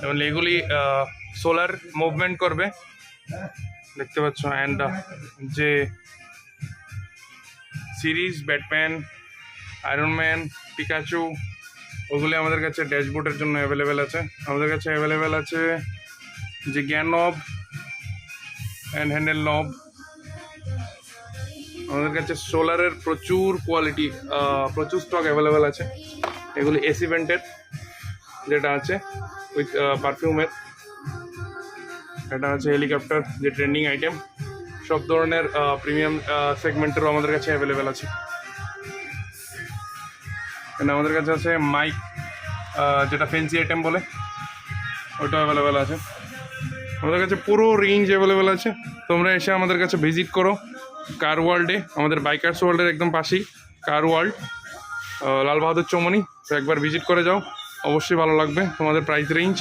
এবং এগুলি solar movement করবে, দেখতে পাচ্ছ। অ্যান্ড যে series, Batman, iron man, Pikachu, ওগুলি আমাদের কাছে ড্যাশবোর্ডের জন্য অ্যাভেলেবেল আছে। আমাদের কাছে অ্যাভেলেবেল আছে যে গিয়ার নব অ্যান্ড হ্যান্ডেল নব। আমাদের কাছে সোলারের প্রচুর কোয়ালিটি, প্রচুর স্টক অ্যাভেলেবেল আছে। এগুলি এসি ভেন্টের যেটা আছে উইথ পারফিউমের, এটা আছে হেলিকপ্টার, যে ট্রেন্ডিং আইটেম। সব ধরনের প্রিমিয়াম সেগমেন্টেরও আমাদের কাছে অ্যাভেলেবেল আছে। আমাদের কাছে আছে মাইক, যেটা ফ্যান্সি আইটেম বলে, ওইটাও অ্যাভেলেবেল আছে। আমাদের কাছে পুরো রেঞ্জ অ্যাভেলেবেল আছে। তোমরা এসে আমাদের কাছে ভিজিট করো কার ওয়ার্ল্ডে, আমাদের বাইকার্স ওয়ার্ল্ডের একদম পাশেই কার ওয়ার্ল্ড, লাল বাহাদুর চৌমনি। তো একবার ভিজিট করে যাও, অবশ্যই ভালো লাগবে। তোমাদের প্রাইস রেঞ্জ